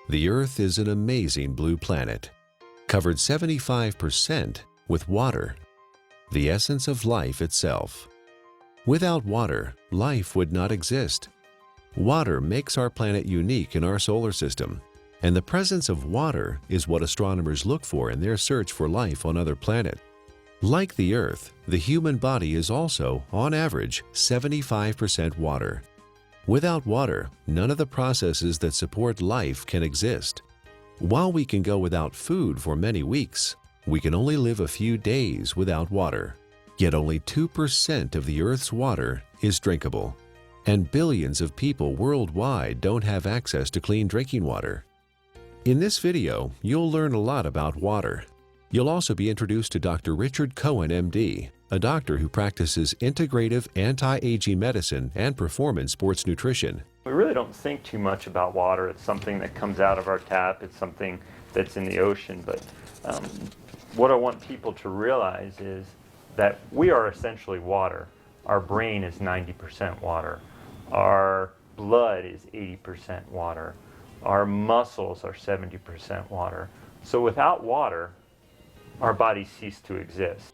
The Earth is an amazing blue planet, covered 75% with water, the essence of life itself. Without water, life would not exist. Water makes our planet unique in our solar system, and the presence of water is what astronomers look for in their search for life on other planets. Like the Earth, the human body is also, on average, 75% water. Without water, none of the processes that support life can exist. While we can go without food for many weeks, we can only live a few days without water. Yet only 2% of the Earth's water is drinkable, and billions of people worldwide don't have access to clean drinking water. In this video, you'll learn a lot about water. You'll also be introduced to Dr. Richard Cohen, MD, a doctor who practices integrative anti-aging medicine and performance sports nutrition. We really don't think too much about water. It's something that comes out of our tap. It's something that's in the ocean. But what I want people to realize is that we are essentially water. Our brain is 90% water. Our blood is 80% water. Our muscles are 70% water. So without water, our bodies cease to exist.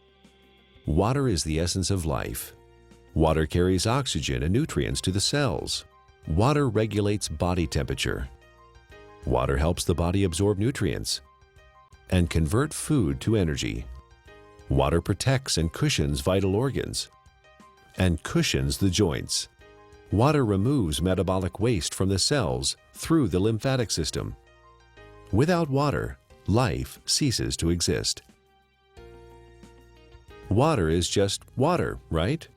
Water is the essence of life. Water carries oxygen and nutrients to the cells. Water regulates body temperature. Water helps the body absorb nutrients and convert food to energy. Water protects and cushions vital organs and cushions the joints. Water removes metabolic waste from the cells through the lymphatic system. Without water, life ceases to exist. Water is just water, right?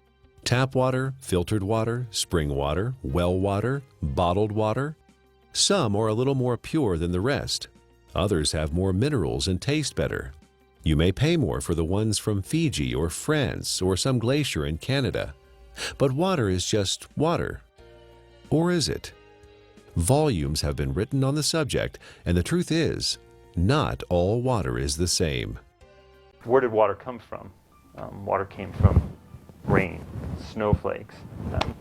Tap water, filtered water, spring water, well water, bottled water. Some are a little more pure than the rest. Others have more minerals and taste better. You may pay more for the ones from Fiji or France or some glacier in Canada. But water is just water. Or is it? Volumes have been written on the subject, and the truth is, not all water is the same. Where did water come from? Water came from rain, snowflakes,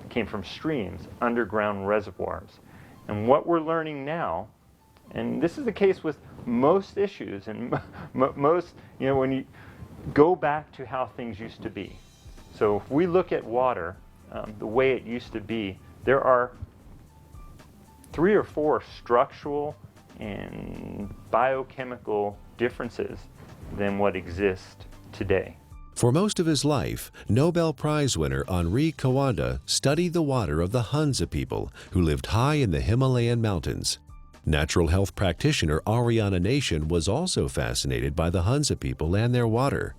came from streams, underground reservoirs. And what we're learning now, and this is the case with most issues and most, when you go back to how things used to be. So if we look at water, the way it used to be, there are 3 or 4 structural and biochemical differences than what exists today. For most of his life, Nobel Prize winner Henri Coanda studied the water of the Hunza people who lived high in the Himalayan mountains. Natural health practitioner Ariana Nation was also fascinated by the Hunza people and their water.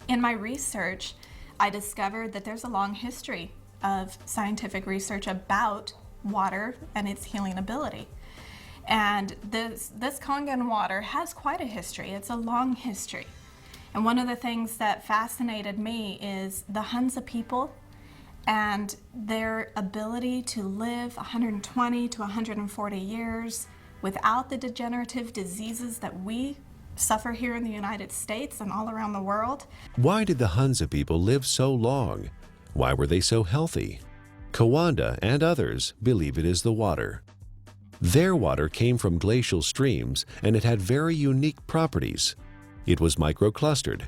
In my research, I discovered that there's a long history of scientific research about water and its healing ability. And this Kangen water has quite a history. It's a long history. And one of the things that fascinated me is the Hunza people and their ability to live 120 to 140 years without the degenerative diseases that we suffer here in the United States and all around the world. Why did the Hunza people live so long? Why were they so healthy? Coanda and others believe it is the water. Their water came from glacial streams, and it had very unique properties. It was microclustered.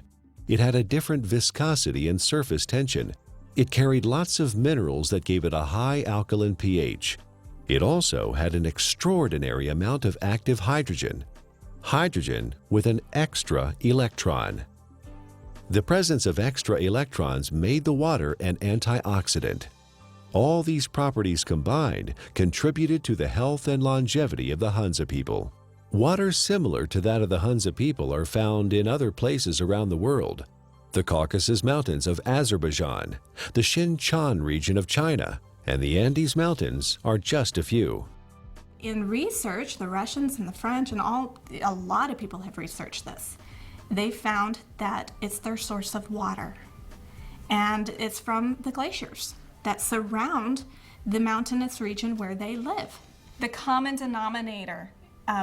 It had a different viscosity and surface tension. It carried lots of minerals that gave it a high alkaline pH. It also had an extraordinary amount of active hydrogen. Hydrogen with an extra electron. The presence of extra electrons made the water an antioxidant. All these properties combined contributed to the health and longevity of the Hunza people. Water similar to that of the Hunza people are found in other places around the world. The Caucasus Mountains of Azerbaijan, the Xinjiang region of China, and the Andes Mountains are just a few. In research, the Russians and the French and a lot of people have researched this. They found that it's their source of water. And it's from the glaciers that surround the mountainous region where they live. The common denominator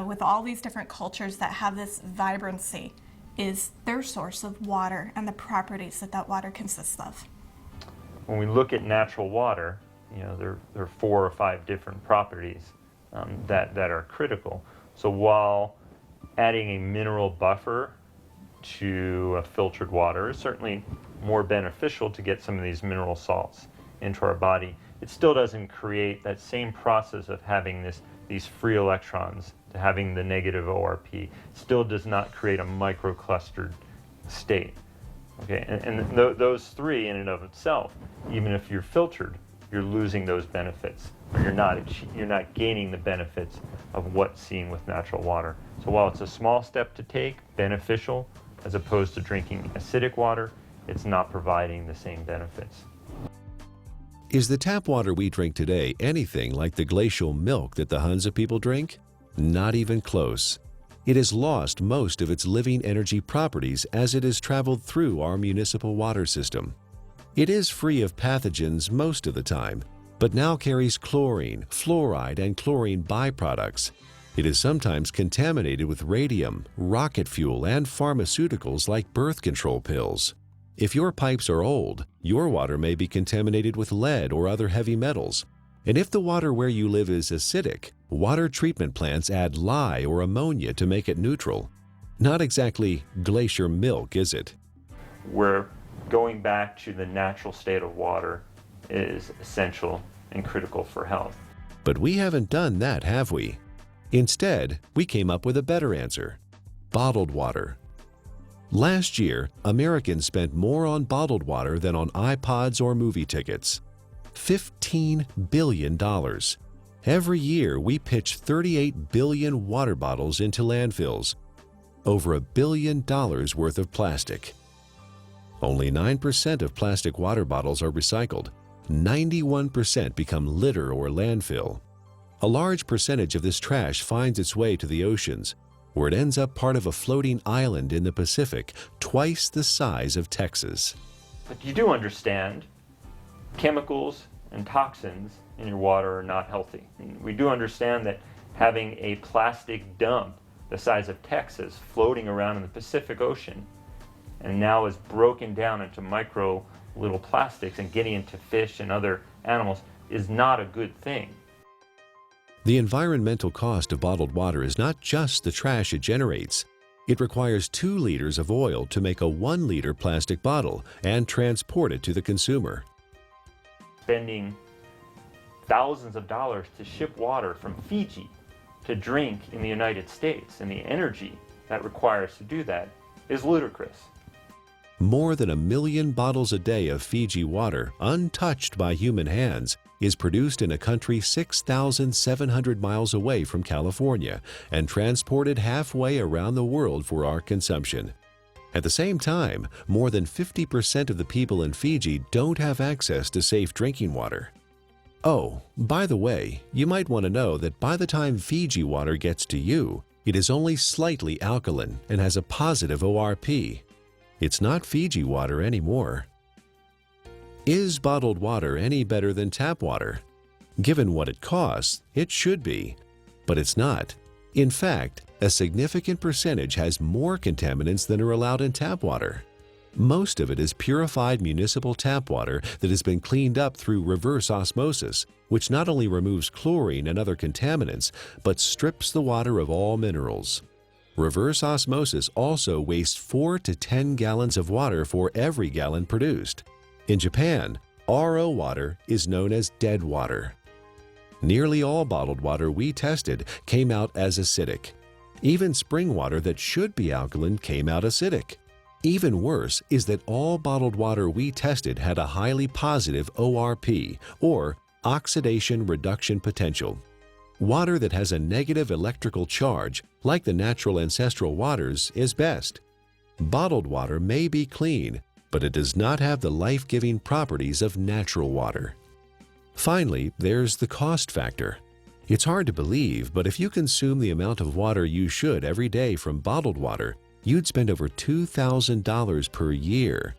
with all these different cultures that have this vibrancy is their source of water and the properties that that water consists of. When we look at natural water, there are 4 or 5 different properties that are critical. So while adding a mineral buffer to a filtered water is certainly more beneficial to get some of these mineral salts into our body, it still doesn't create that same process of having these free electrons, to having the negative ORP. Still does not create a microclustered state. Okay, and those three in and of itself, even if you're filtered, you're losing those benefits, or you're not gaining the benefits of what's seen with natural water. So while it's a small step to take, beneficial, as opposed to drinking acidic water, it's not providing the same benefits. Is the tap water we drink today anything like the glacial milk that the Hunza people drink? Not even close. It has lost most of its living energy properties as it has traveled through our municipal water system. It is free of pathogens most of the time, but now carries chlorine, fluoride, and chlorine byproducts. It is sometimes contaminated with radium, rocket fuel, and pharmaceuticals like birth control pills. If your pipes are old, your water may be contaminated with lead or other heavy metals. And if the water where you live is acidic, water treatment plants add lye or ammonia to make it neutral. Not exactly glacier milk, is it? Where going back to the natural state of water is essential and critical for health. But we haven't done that, have we? Instead, we came up with a better answer: bottled water. Last year, Americans spent more on bottled water than on iPods or movie tickets. $15 billion. Every year, we pitch 38 billion water bottles into landfills. Over $1 billion worth of plastic. Only 9% of plastic water bottles are recycled. 91% become litter or landfill. A large percentage of this trash finds its way to the oceans, where it ends up part of a floating island in the Pacific, twice the size of Texas. But you do understand chemicals and toxins in your water are not healthy. And we do understand that having a plastic dump the size of Texas floating around in the Pacific Ocean and now is broken down into micro little plastics and getting into fish and other animals is not a good thing. The environmental cost of bottled water is not just the trash it generates. It requires 2 liters of oil to make a 1-liter plastic bottle and transport it to the consumer. Spending thousands of dollars to ship water from Fiji to drink in the United States, and the energy that requires to do that is ludicrous. More than 1 million bottles a day of Fiji water, untouched by human hands, is produced in a country 6,700 miles away from California and transported halfway around the world for our consumption. At the same time, more than 50% of the people in Fiji don't have access to safe drinking water. Oh, by the way, you might want to know that by the time Fiji water gets to you, it is only slightly alkaline and has a positive ORP. It's not Fiji water anymore. Is bottled water any better than tap water? Given what it costs, it should be, but it's not. In fact, a significant percentage has more contaminants than are allowed in tap water. Most of it is purified municipal tap water that has been cleaned up through reverse osmosis, which not only removes chlorine and other contaminants, but strips the water of all minerals. Reverse osmosis also wastes 4 to 10 gallons of water for every gallon produced. In Japan, RO water is known as dead water. Nearly all bottled water we tested came out as acidic. Even spring water that should be alkaline came out acidic. Even worse is that all bottled water we tested had a highly positive ORP, or oxidation reduction potential. Water that has a negative electrical charge, like the natural ancestral waters, is best. Bottled water may be clean, but it does not have the life-giving properties of natural water. Finally, there's the cost factor. It's hard to believe, but if you consume the amount of water you should every day from bottled water, you'd spend over $2,000 per year.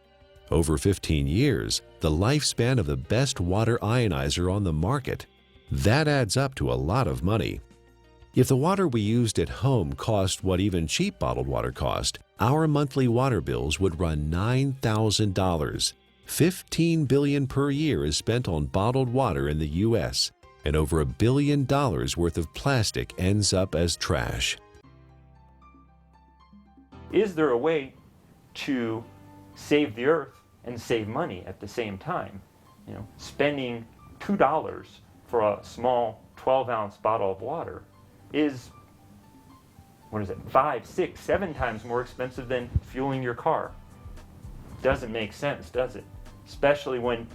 Over 15 years, the lifespan of the best water ionizer on the market. That adds up to a lot of money. If the water we used at home cost what even cheap bottled water cost, our monthly water bills would run $9,000. $15 billion per year is spent on bottled water in the U.S. and over $1 billion worth of plastic ends up as trash. Is there a way to save the earth and save money at the same time? You know, spending $2 for a small 12-ounce bottle of water is, 5, 6, 7 times more expensive than fueling your car. Doesn't make sense, does it? Especially when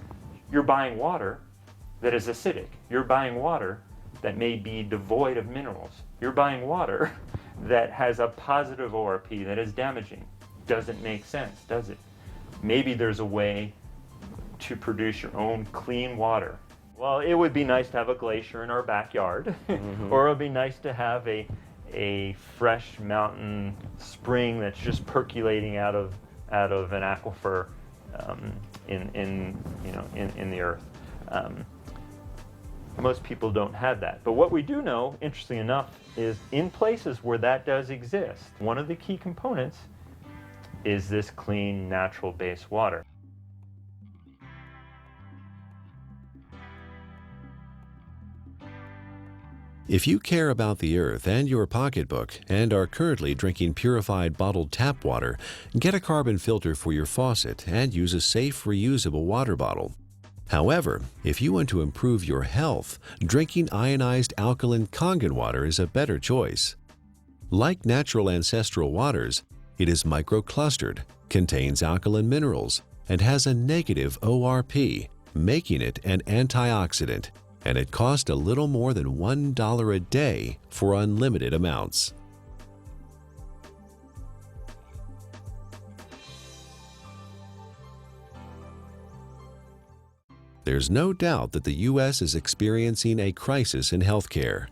you're buying water that is acidic. You're buying water that may be devoid of minerals. You're buying water that has a positive ORP that is damaging. Doesn't make sense, does it? Maybe there's a way to produce your own clean water. Well, it would be nice to have a glacier in our backyard, or it would be nice to have a fresh mountain spring that's just percolating out of an aquifer in the earth. Most people don't have that. But what we do know, interestingly enough, is in places where that does exist, one of the key components is this clean, natural-based water. If you care about the earth and your pocketbook and are currently drinking purified bottled tap water, get a carbon filter for your faucet and use a safe, reusable water bottle. However, if you want to improve your health, drinking ionized alkaline Kangen water is a better choice. Like natural ancestral waters, it is microclustered, contains alkaline minerals, and has a negative ORP, making it an antioxidant, and it costs a little more than $1 a day for unlimited amounts. There's no doubt that the U.S. is experiencing a crisis in healthcare.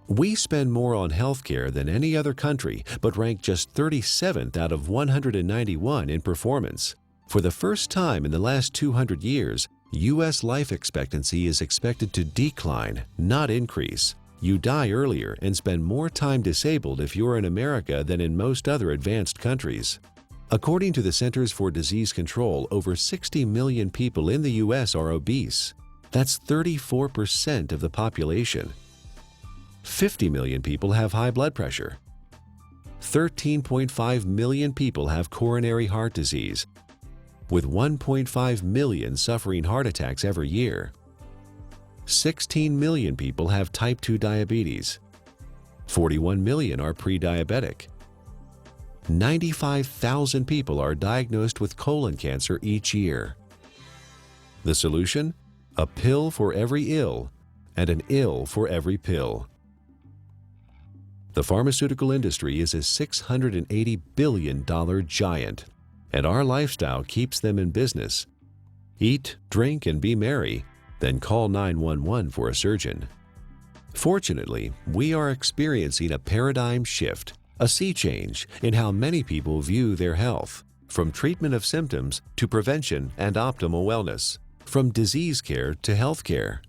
We spend more on healthcare than any other country, but rank just 37th out of 191 in performance. For the first time in the last 200 years, U.S. life expectancy is expected to decline, not increase. You die earlier and spend more time disabled if you're in America than in most other advanced countries. According to the Centers for Disease Control, over 60 million people in the U.S. are obese. That's 34% of the population. 50 million people have high blood pressure. 13.5 million people have coronary heart disease, with 1.5 million suffering heart attacks every year. 16 million people have type 2 diabetes. 41 million are pre-diabetic. 95,000 people are diagnosed with colon cancer each year. The solution? A pill for every ill and an ill for every pill. The pharmaceutical industry is a $680 billion giant, and our lifestyle keeps them in business. Eat, drink, and be merry, then call 911 for a surgeon. Fortunately, we are experiencing a paradigm shift, a sea change in how many people view their health, from treatment of symptoms to prevention and optimal wellness, from disease care to health care.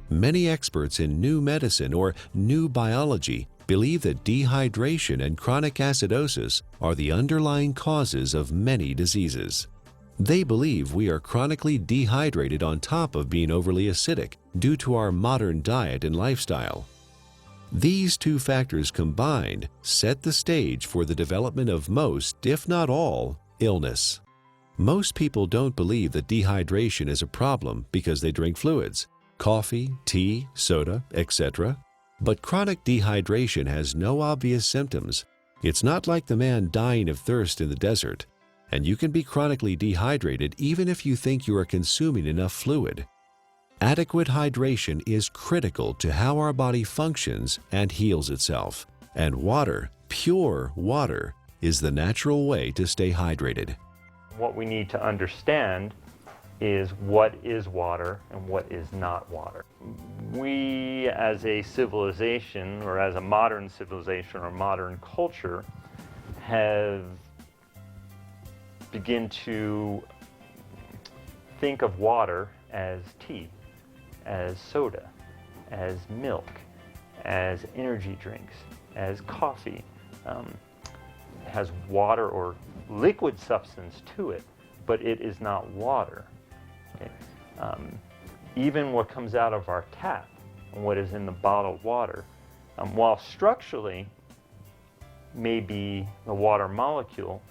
Many experts in new medicine or new biology believe that dehydration and chronic acidosis are the underlying causes of many diseases. They believe we are chronically dehydrated on top of being overly acidic due to our modern diet and lifestyle. These two factors combined set the stage for the development of most, if not all, illness. Most people don't believe that dehydration is a problem because they drink fluids, coffee, tea, soda, etc. But chronic dehydration has no obvious symptoms. It's not like the man dying of thirst in the desert, and you can be chronically dehydrated even if you think you are consuming enough fluid. Adequate hydration is critical to how our body functions and heals itself, and water, pure water, is the natural way to stay hydrated. What we need to understand is what is water and what is not water. We as a civilization, or as a modern civilization or modern culture, have begun to think of water as tea, as soda, as milk, as energy drinks, as coffee. It has water or liquid substance to it, but it is not water. Okay? Even what comes out of our tap, and what is in the bottled water. While structurally may be the water molecule,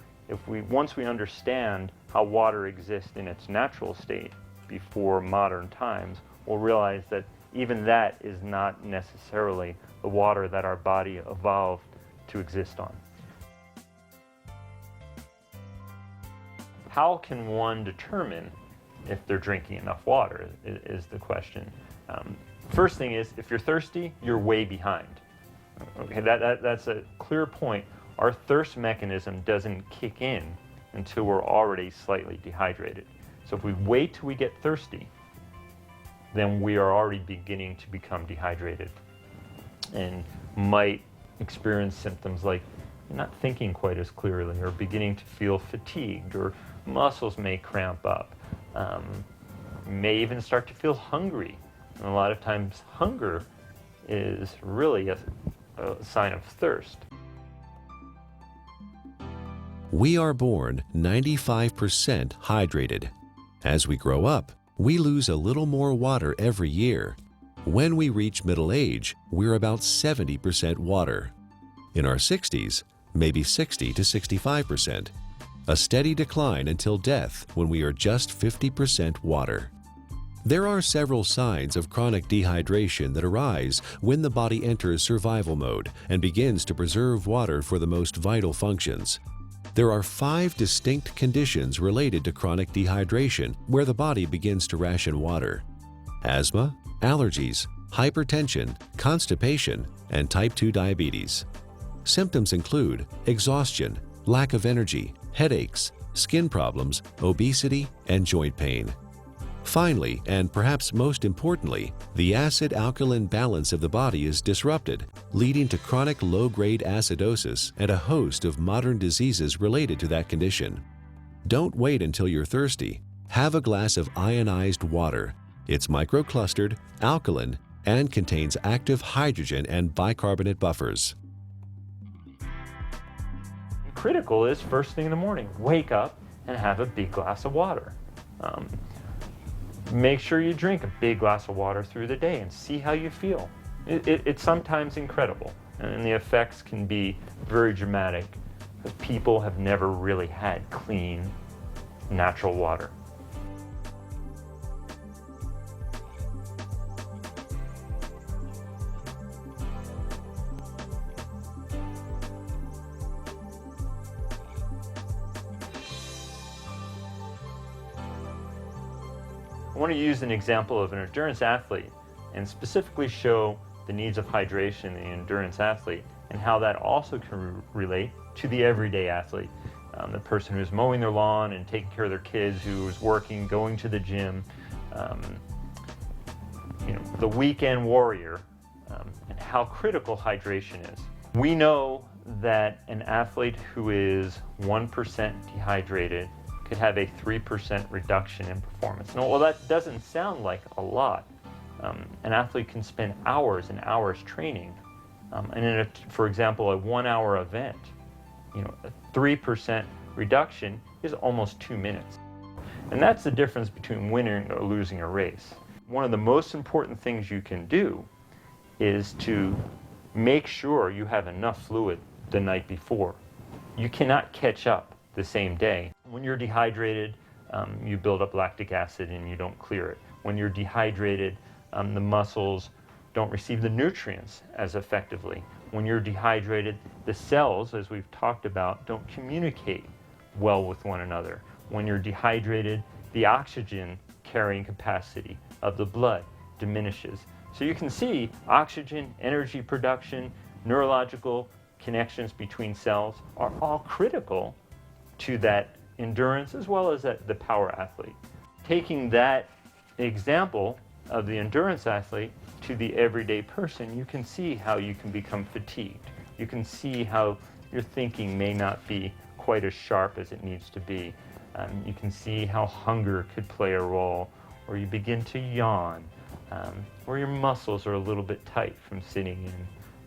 once we understand how water exists in its natural state before modern times, we'll realize that even that is not necessarily the water that our body evolved to exist on. How can one determine if they're drinking enough water is the question. First thing is, if you're thirsty, you're way behind. Okay, that's a clear point. Our thirst mechanism doesn't kick in until we're already slightly dehydrated. So if we wait till we get thirsty, then we are already beginning to become dehydrated and might experience symptoms like not thinking quite as clearly, or beginning to feel fatigued, or muscles may cramp up. May even start to feel hungry. And a lot of times hunger is really a sign of thirst. We are born 95% hydrated. As we grow up, we lose a little more water every year. When we reach middle age, we're about 70% water. In our 60s, maybe 60 to 65%. A steady decline until death when we are just 50% water. There are several signs of chronic dehydration that arise when the body enters survival mode and begins to preserve water for the most vital functions. There are 5 distinct conditions related to chronic dehydration where the body begins to ration water: asthma, allergies, hypertension, constipation, and type 2 diabetes. Symptoms include exhaustion, lack of energy, headaches, skin problems, obesity, and joint pain. Finally, and perhaps most importantly, the acid-alkaline balance of the body is disrupted, leading to chronic low-grade acidosis and a host of modern diseases related to that condition. Don't wait until you're thirsty. Have a glass of ionized water. It's microclustered, alkaline, and contains active hydrogen and bicarbonate buffers. Critical is first thing in the morning, wake up and have a big glass of water. Make sure you drink a big glass of water through the day and see how you feel. It's sometimes incredible, and the effects can be very dramatic because people have never really had clean, natural water. I want to use an example of an endurance athlete and specifically show the needs of hydration in the endurance athlete and how that also can relate to the everyday athlete. The person who's mowing their lawn and taking care of their kids, who is working, going to the gym, the weekend warrior, and how critical hydration is. We know that an athlete who is 1% dehydrated could have a 3% reduction in performance. Now, well, that doesn't sound like a lot. An athlete can spend hours and hours training, and in for example, a 1-hour event, a 3% reduction is almost 2 minutes. And that's the difference between winning or losing a race. One of the most important things you can do is to make sure you have enough fluid the night before. You cannot catch up the same day. When you're dehydrated, you build up lactic acid and you don't clear it. When you're dehydrated, the muscles don't receive the nutrients as effectively. When you're dehydrated, the cells, as we've talked about, don't communicate well with one another. When you're dehydrated, the oxygen carrying capacity of the blood diminishes. So you can see oxygen, energy production, neurological connections between cells are all critical to that endurance as well as the power athlete. Taking that example of the endurance athlete to the everyday person, you can see how you can become fatigued. You can see how your thinking may not be quite as sharp as it needs to be. You can see how hunger could play a role, or you begin to yawn, or your muscles are a little bit tight from sitting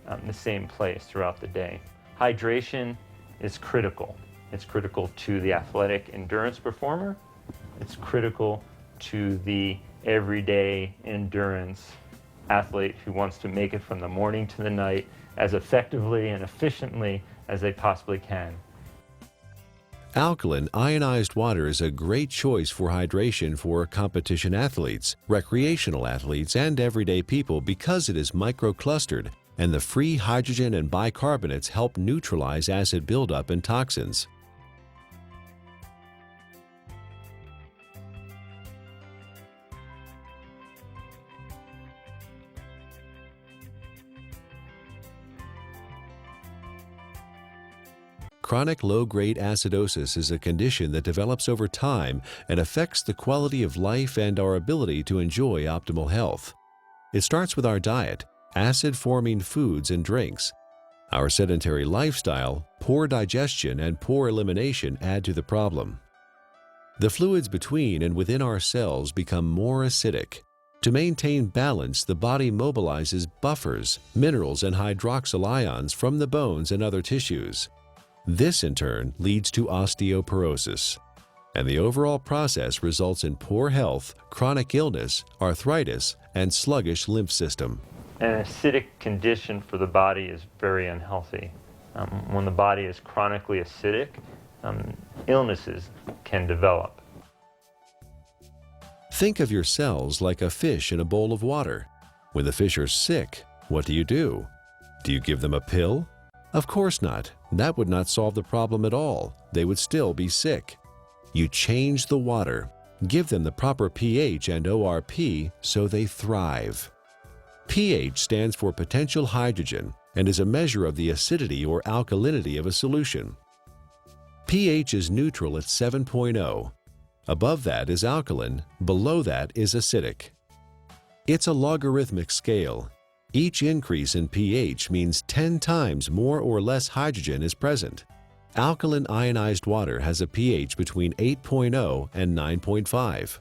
in the same place throughout the day. Hydration is critical. It's critical to the athletic endurance performer. It's critical to the everyday endurance athlete who wants to make it from the morning to the night as effectively and efficiently as they possibly can. Alkaline ionized water is a great choice for hydration for competition athletes, recreational athletes, and everyday people because it is microclustered, and the free hydrogen and bicarbonates help neutralize acid buildup and toxins. Chronic low-grade acidosis is a condition that develops over time and affects the quality of life and our ability to enjoy optimal health. It starts with our diet, acid-forming foods and drinks. Our sedentary lifestyle, poor digestion, and poor elimination add to the problem. The fluids between and within our cells become more acidic. To maintain balance, the body mobilizes buffers, minerals, and hydroxyl ions from the bones and other tissues. This, in turn, leads to osteoporosis, and the overall process results in poor health, chronic illness, arthritis, and sluggish lymph system. An acidic condition for the body is very unhealthy. When the body is chronically acidic, illnesses can develop. Think of your cells like a fish in a bowl of water. When the fish are sick, what do? Do you give them a pill? Of course not. That would not solve the problem at all. They would still be sick. You change the water, give them the proper pH and ORP so they thrive. pH stands for potential hydrogen and is a measure of the acidity or alkalinity of a solution. pH is neutral at 7.0. Above that is alkaline, below that is acidic. It's a logarithmic scale. Each increase in pH means 10 times more or less hydrogen is present. Alkaline ionized water has a pH between 8.0 and 9.5.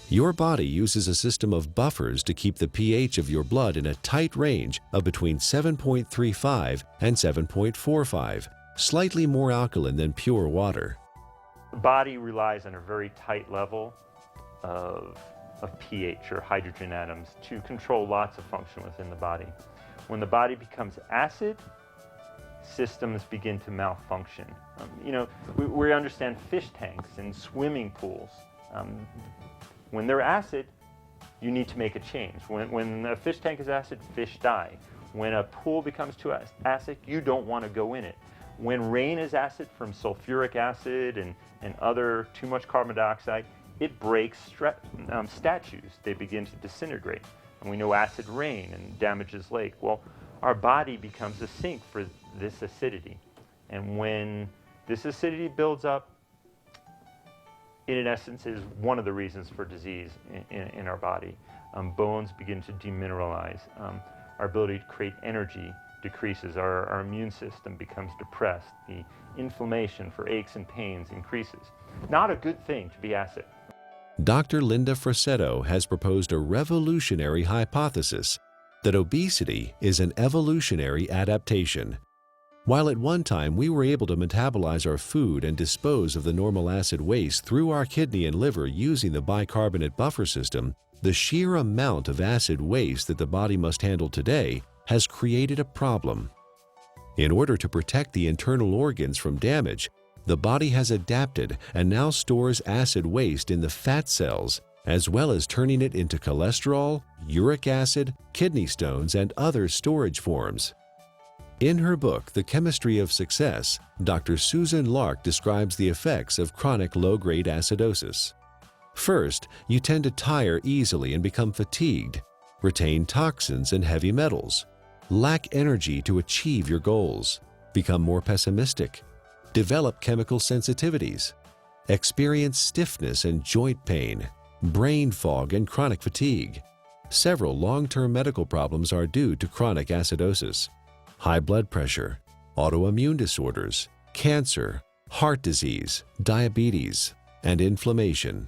Your body uses a system of buffers to keep the pH of your blood in a tight range of between 7.35 and 7.45, slightly more alkaline than pure water. The body relies on a very tight level of pH or hydrogen atoms to control lots of function within the body. When the body becomes acid, systems begin to malfunction. We understand fish tanks and swimming pools. When they're acid, you need to make a change. When a fish tank is acid, fish die. When a pool becomes too acid, you don't want to go in it. When rain is acid from sulfuric acid and other too much carbon dioxide, it breaks statues. They begin to disintegrate. And we know acid rain and damages lake. Well, our body becomes a sink for this acidity. And when this acidity builds up, it in essence is one of the reasons for disease in our body. Bones begin to demineralize. Our ability to create energy decreases. Our immune system becomes depressed. The inflammation for aches and pains increases. Not a good thing to be acid. Dr. Linda Frassetto has proposed a revolutionary hypothesis that obesity is an evolutionary adaptation. While at one time we were able to metabolize our food and dispose of the normal acid waste through our kidney and liver using the bicarbonate buffer system, the sheer amount of acid waste that the body must handle today has created a problem. In order to protect the internal organs from damage, the body has adapted and now stores acid waste in the fat cells, as well as turning it into cholesterol, uric acid, kidney stones, and other storage forms. In her book, The Chemistry of Success, Dr. Susan Lark describes the effects of chronic low-grade acidosis. First, you tend to tire easily and become fatigued, retain toxins and heavy metals, lack energy to achieve your goals, become more pessimistic, develop chemical sensitivities, experience stiffness and joint pain, brain fog, and chronic fatigue. Several long-term medical problems are due to chronic acidosis: high blood pressure, autoimmune disorders, cancer, heart disease, diabetes, and inflammation.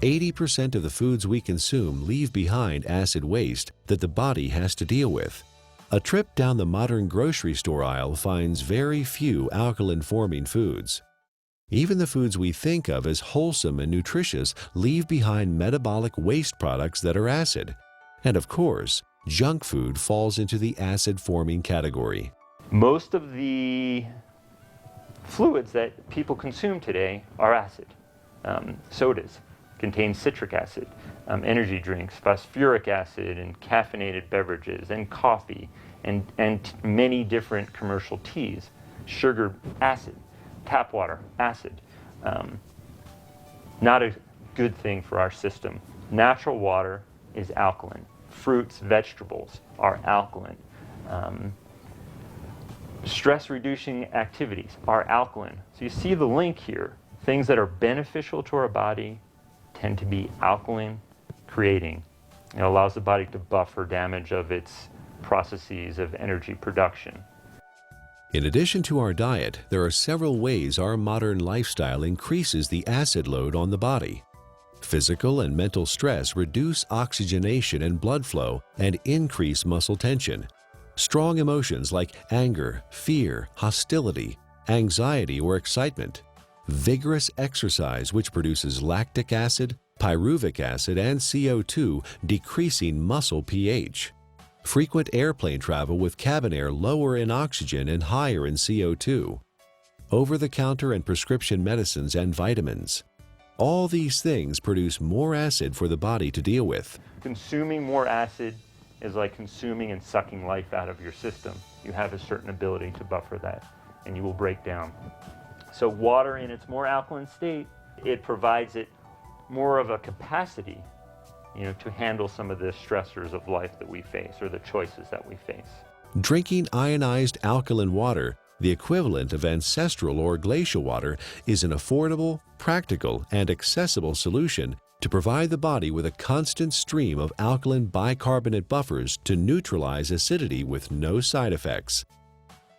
"80% of the foods we consume leave behind acid waste that the body has to deal with. A trip down the modern grocery store aisle finds very few alkaline-forming foods. Even the foods we think of as wholesome and nutritious leave behind metabolic waste products that are acid. And of course, junk food falls into the acid-forming category. Most of the fluids that people consume today are acid. Sodas contain citric acid, energy drinks, phosphoric acid, and caffeinated beverages, and coffee, and many different commercial teas. Sugar, acid. Tap water, acid. Not a good thing for our system. Natural water is alkaline. Fruits, vegetables are alkaline. Stress-reducing activities are alkaline. So you see the link here. Things that are beneficial to our body tend to be alkaline creating. It allows the body to buffer damage of its processes of energy production. In addition to our diet, there are several ways our modern lifestyle increases the acid load on the body. Physical and mental stress reduce oxygenation and blood flow and increase muscle tension. Strong emotions like anger, fear, hostility, anxiety, or excitement. Vigorous exercise, which produces lactic acid, pyruvic acid, and CO2, decreasing muscle pH. Frequent airplane travel with cabin air lower in oxygen and higher in CO2. Over-the-counter and prescription medicines and vitamins. All these things produce more acid for the body to deal with. Consuming more acid is like consuming and sucking life out of your system. You have a certain ability to buffer that, and you will break down. So water in its more alkaline state, it provides it more of a capacity, to handle some of the stressors of life that we face, or the choices that we face. Drinking ionized alkaline water, the equivalent of ancestral or glacial water, is an affordable, practical, and accessible solution to provide the body with a constant stream of alkaline bicarbonate buffers to neutralize acidity with no side effects.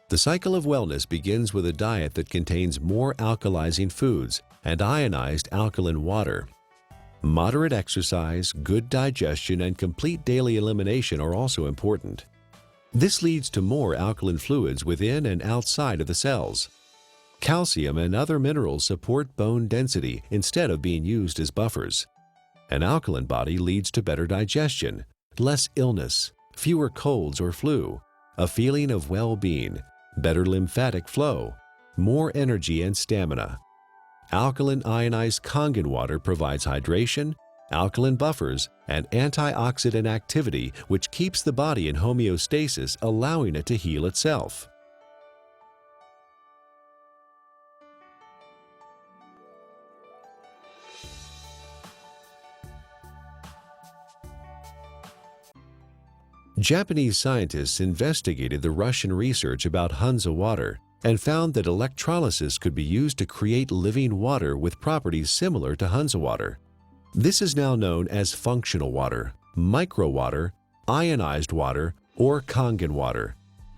The cycle of wellness begins with a diet that contains more alkalizing foods and ionized alkaline water. Moderate exercise, good digestion, and complete daily elimination are also important. This leads to more alkaline fluids within and outside of the cells. Calcium and other minerals support bone density instead of being used as buffers. An alkaline body leads to better digestion, less illness, fewer colds or flu, a feeling of well-being, better lymphatic flow, more energy and stamina. Alkaline ionized Kangen water provides hydration, alkaline buffers, and antioxidant activity, which keeps the body in homeostasis, allowing it to heal itself. Japanese scientists investigated the Russian research about Hansa water and found that electrolysis could be used to create living water with properties similar to Hansa water. This is now known as functional water, micro water, ionized water, or Kangen water.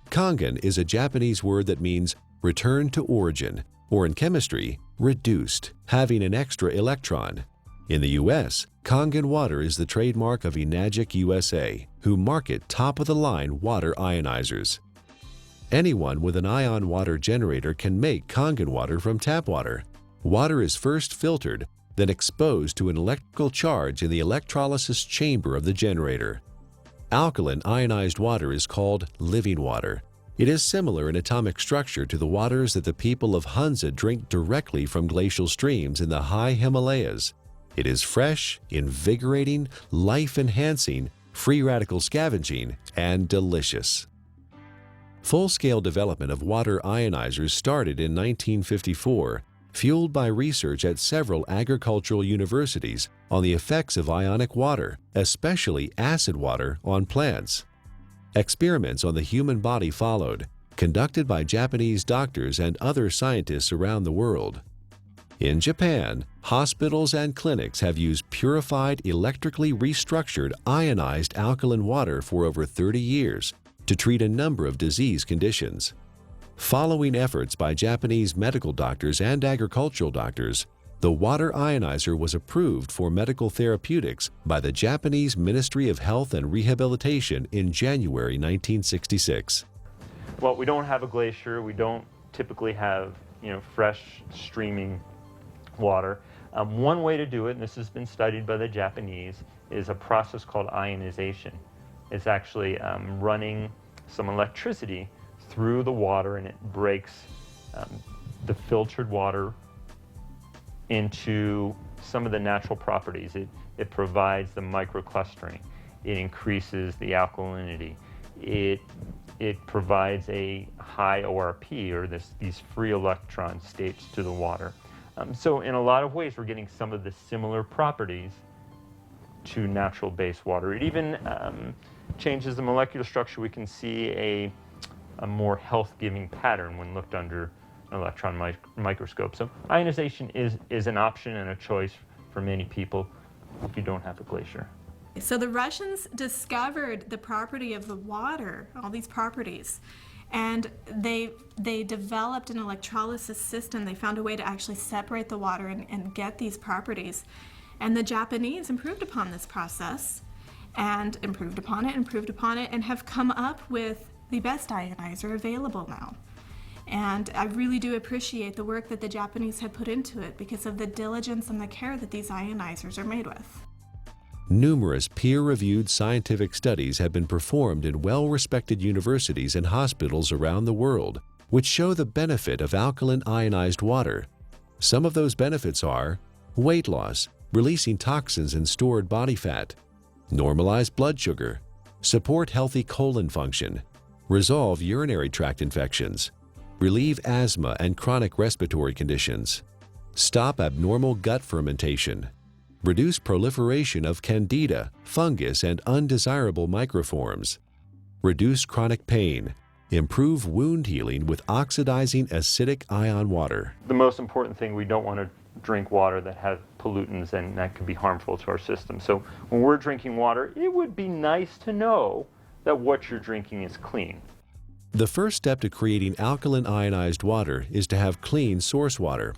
Kangen is a Japanese word that means return to origin, or in chemistry, reduced, having an extra electron. In the U.S., Kangen water is the trademark of Enagic USA, who market top-of-the-line water ionizers. Anyone with an ion water generator can make Kangen water from tap water. Water is first filtered, then exposed to an electrical charge in the electrolysis chamber of the generator. Alkaline ionized water is called living water. It is similar in atomic structure to the waters that the people of Hansa drink directly from glacial streams in the high Himalayas. It is fresh, invigorating, life-enhancing, free radical scavenging, and delicious. Full-scale development of water ionizers started in 1954, fueled by research at several agricultural universities on the effects of ionic water, especially acid water, on plants. Experiments on the human body followed, conducted by Japanese doctors and other scientists around the world. In Japan, hospitals and clinics have used purified, electrically restructured ionized alkaline water for over 30 years to treat a number of disease conditions. Following efforts by Japanese medical doctors and agricultural doctors, the water ionizer was approved for medical therapeutics by the Japanese Ministry of Health and Rehabilitation in January 1966. Well, we don't have a glacier. We don't typically have fresh streaming water. One way to do it, and this has been studied by the Japanese, is a process called ionization. It's actually running some electricity through the water, and it breaks the filtered water into some of the natural properties. It provides the microclustering. It increases the alkalinity. It provides a high ORP, or these free electron states, to the water. So in a lot of ways, we're getting some of the similar properties to natural base water. It even changes the molecular structure. We can see a more health-giving pattern when looked under an electron microscope. So ionization is an option and a choice for many people if you don't have a glacier. So the Russians discovered the property of the water, all these properties, and they developed an electrolysis system. They found a way to actually separate the water and get these properties. And the Japanese improved upon this process and improved upon it, and have come up with the best ionizer available now. And I really do appreciate the work that the Japanese have put into it because of the diligence and the care that these ionizers are made with. Numerous peer-reviewed scientific studies have been performed in well-respected universities and hospitals around the world, which show the benefit of alkaline ionized water. Some of those benefits are weight loss, releasing toxins and stored body fat, normalize blood sugar, support healthy colon function, resolve urinary tract infections, relieve asthma and chronic respiratory conditions, stop abnormal gut fermentation, reduce proliferation of candida, fungus, and undesirable microforms, reduce chronic pain, improve wound healing with oxidizing acidic ion water. The most important thing, we don't want to drink water that has pollutants, and that can be harmful to our system. So when we're drinking water, it would be nice to know that what you're drinking is clean. The first step to creating alkaline ionized water is to have clean source water.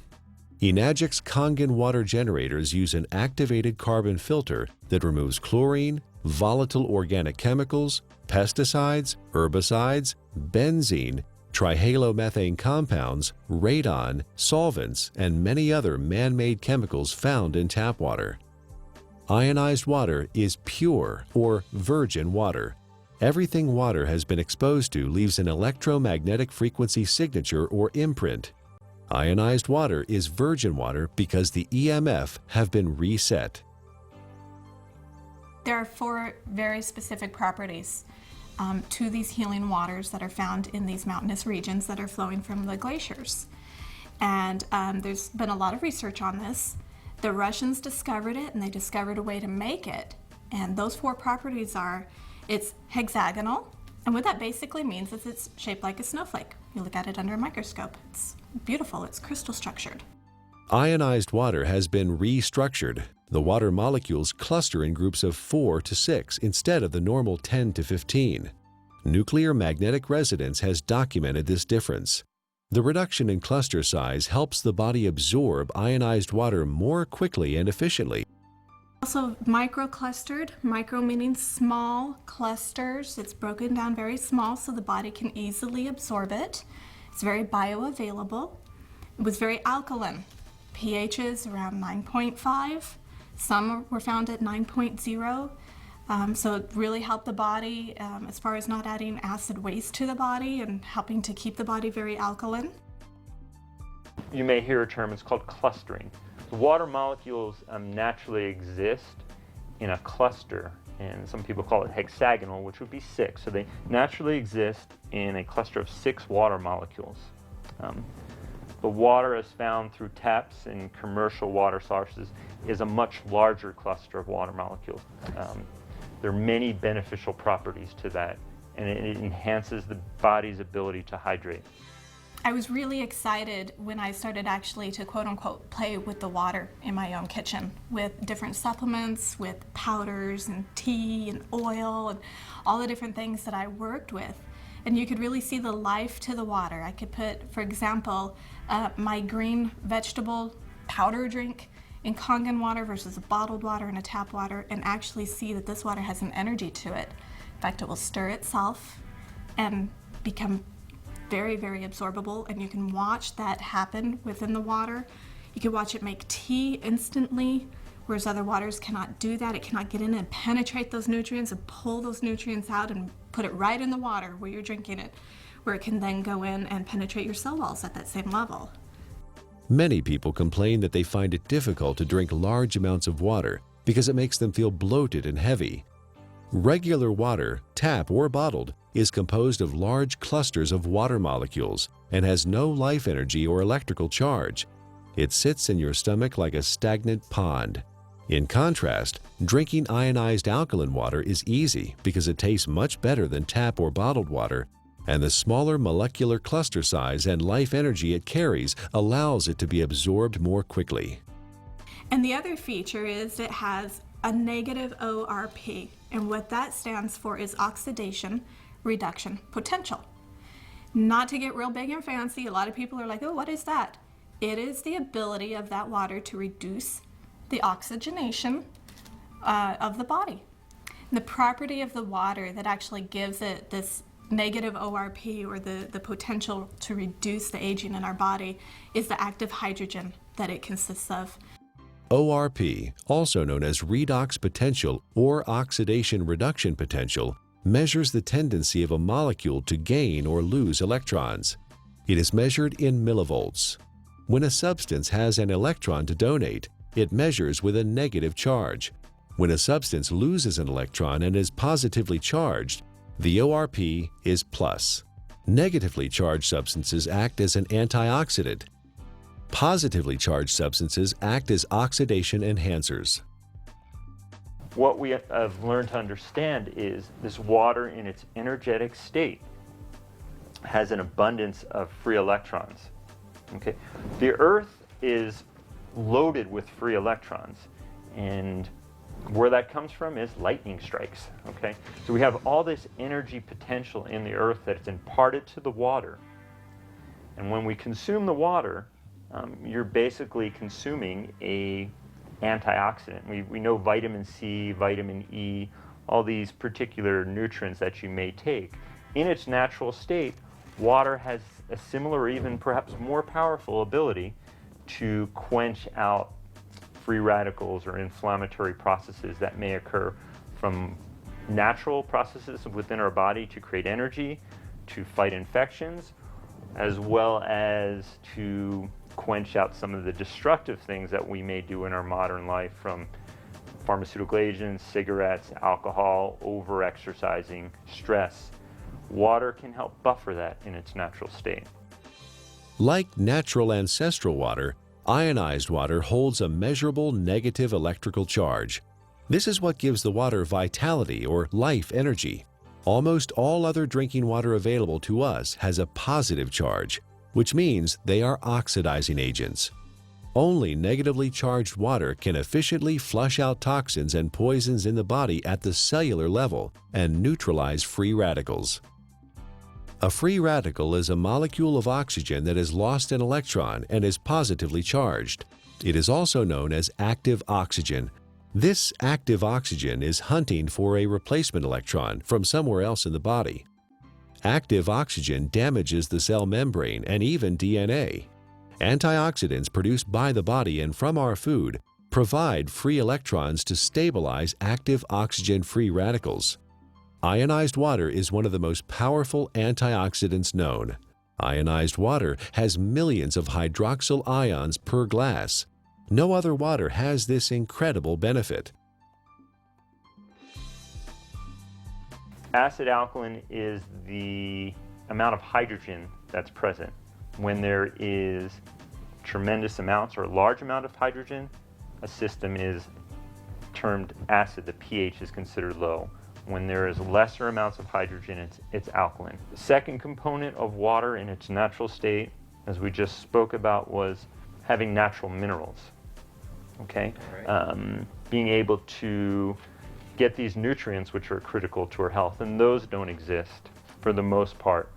Enagic's Kangen water generators use an activated carbon filter that removes chlorine, volatile organic chemicals, pesticides, herbicides, benzene, trihalomethane compounds, radon, solvents, and many other man-made chemicals found in tap water. Ionized water is pure or virgin water. Everything water has been exposed to leaves an electromagnetic frequency signature or imprint. Ionized water is virgin water because the EMF have been reset. There are 4 very specific properties to these healing waters that are found in these mountainous regions that are flowing from the glaciers. And there's been a lot of research on this. The Russians discovered it, and they discovered a way to make it. And those 4 properties are, it's hexagonal, and what that basically means is it's shaped like a snowflake. You look at it under a microscope. It's beautiful, it's crystal structured. Ionized water has been restructured. The water molecules cluster in groups of 4 to 6 instead of the normal 10 to 15. Nuclear magnetic resonance has documented this difference. The reduction in cluster size helps the body absorb ionized water more quickly and efficiently. Also microclustered, micro meaning small clusters. It's broken down very small so the body can easily absorb it. It's very bioavailable. It was very alkaline. pHs around 9.5. Some were found at 9.0. So it really helped the body as far as not adding acid waste to the body and helping to keep the body very alkaline. You may hear a term, it's called clustering. The water molecules naturally exist in a cluster, and some people call it hexagonal, which would be 6. So they naturally exist in a cluster of 6 water molecules. The water as found through taps and commercial water sources is a much larger cluster of water molecules. There are many beneficial properties to that, and it enhances the body's ability to hydrate. I was really excited when I started actually to quote-unquote play with the water in my own kitchen with different supplements, with powders and tea and oil and all the different things that I worked with. And you could really see the life to the water. I could put, for example, my green vegetable powder drink in Kangen water versus a bottled water and a tap water, and actually see that this water has an energy to it. In fact, it will stir itself and become very, very absorbable, and you can watch that happen within the water. You can watch it make tea instantly, whereas other waters cannot do that. It cannot get in and penetrate those nutrients and pull those nutrients out and put it right in the water where you're drinking it, where it can then go in and penetrate your cell walls at that same level. Many people complain that they find it difficult to drink large amounts of water because it makes them feel bloated and heavy. Regular water, tap or bottled, is composed of large clusters of water molecules and has no life energy or electrical charge. It sits in your stomach like a stagnant pond. In contrast, drinking ionized alkaline water is easy because it tastes much better than tap or bottled water, and the smaller molecular cluster size and life energy it carries allows it to be absorbed more quickly. And the other feature is it has a negative ORP, and what that stands for is oxidation reduction potential. Not to get real big and fancy, a lot of people are like, oh, what is that? It is the ability of that water to reduce the oxygenation of the body. And the property of the water that actually gives it this negative ORP, or the potential to reduce the aging in our body, is the active hydrogen that it consists of. ORP, also known as redox potential or oxidation reduction potential, measures the tendency of a molecule to gain or lose electrons. It is measured in millivolts. When a substance has an electron to donate, it measures with a negative charge. When a substance loses an electron and is positively charged, the ORP is plus. Negatively charged substances act as an antioxidant. Positively charged substances act as oxidation enhancers. What we have learned to understand is this water in its energetic state has an abundance of free electrons. Okay? The Earth is loaded with free electrons, and where that comes from is lightning strikes. Okay? So we have all this energy potential in the Earth that's imparted to the water, and when we consume the water, you're basically consuming a antioxidant. We know vitamin C, vitamin E, all these particular nutrients that you may take. In its natural state, water has a similar or even perhaps more powerful ability to quench out free radicals or inflammatory processes that may occur from natural processes within our body to create energy, to fight infections, as well as to quench out some of the destructive things that we may do in our modern life, from pharmaceutical agents, cigarettes, alcohol, over-exercising, stress. Water can help buffer that in its natural state. Like natural ancestral water, ionized water holds a measurable negative electrical charge. This is what gives the water vitality or life energy. Almost all other drinking water available to us has a positive charge, which means they are oxidizing agents. Only negatively charged water can efficiently flush out toxins and poisons in the body at the cellular level and neutralize free radicals. A free radical is a molecule of oxygen that has lost an electron and is positively charged. It is also known as active oxygen. This active oxygen is hunting for a replacement electron from somewhere else in the body. Active oxygen damages the cell membrane and even DNA. Antioxidants produced by the body and from our food provide free electrons to stabilize active oxygen-free radicals. Ionized water is one of the most powerful antioxidants known. Ionized water has millions of hydroxyl ions per glass. No other water has this incredible benefit. Acid alkaline is the amount of hydrogen that's present. When there is tremendous amounts or large amount of hydrogen, a system is termed acid. The pH is considered low. When there is lesser amounts of hydrogen, it's alkaline. The second component of water in its natural state, as we just spoke about, was having natural minerals. Okay? Right. Being able to get these nutrients which are critical to our health, and those don't exist for the most part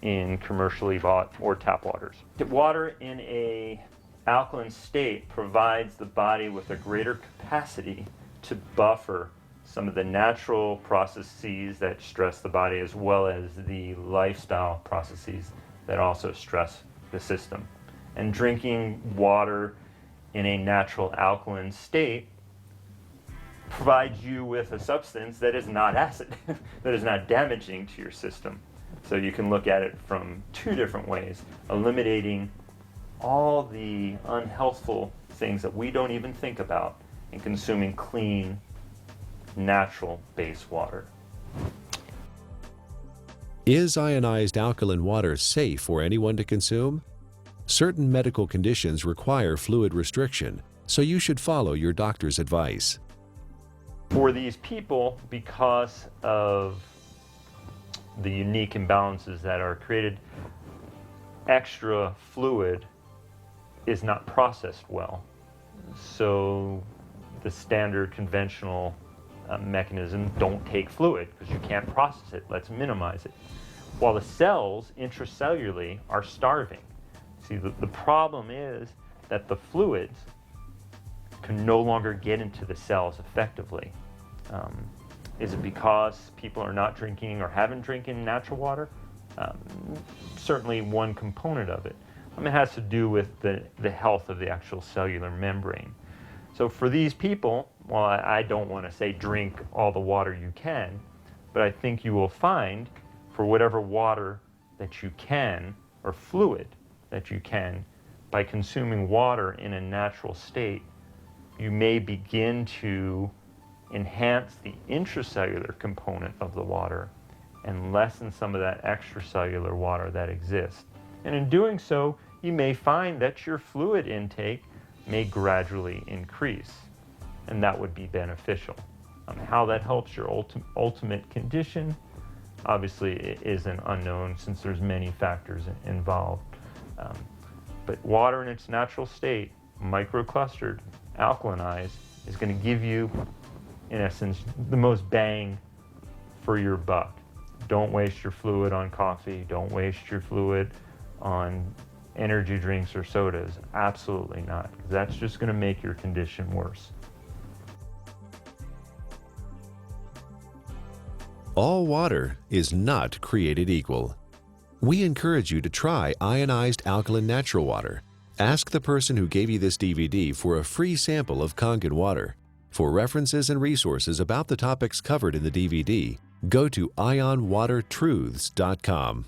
in commercially bought or tap waters. Water in a alkaline state provides the body with a greater capacity to buffer some of the natural processes that stress the body, as well as the lifestyle processes that also stress the system. And drinking water in a natural alkaline state provides you with a substance that is not acid, that is not damaging to your system. So you can look at it from two different ways, eliminating all the unhealthful things that we don't even think about and consuming clean, natural base water. Is ionized alkaline water safe for anyone to consume? Certain medical conditions require fluid restriction, so you should follow your doctor's advice. For these people, because of the unique imbalances that are created, extra fluid is not processed well. So the standard conventional mechanism, don't take fluid because you can't process it. Let's minimize it. While the cells intracellularly are starving. See, the problem is that the fluids can no longer get into the cells effectively. Is it because people are not drinking or haven't drinking natural water? Certainly one component of it. It has to do with the health of the actual cellular membrane. So for these people, well, I don't want to say drink all the water you can, but I think you will find for whatever water that you can, or fluid that you can, by consuming water in a natural state, you may begin to enhance the intracellular component of the water and lessen some of that extracellular water that exists. And in doing so, you may find that your fluid intake may gradually increase, and that would be beneficial. How that helps your ultimate condition, obviously, is an unknown since there's many factors involved. But water in its natural state, microclustered, alkalinized, is going to give you, in essence, the most bang for your buck. Don't waste your fluid on coffee. Don't waste your fluid on energy drinks or sodas. Absolutely not. That's just going to make your condition worse. All water is not created equal. We encourage you to try ionized alkaline natural water. Ask the person who gave you this DVD for a free sample of Kangen water. For references and resources about the topics covered in the DVD, go to ionwatertruths.com.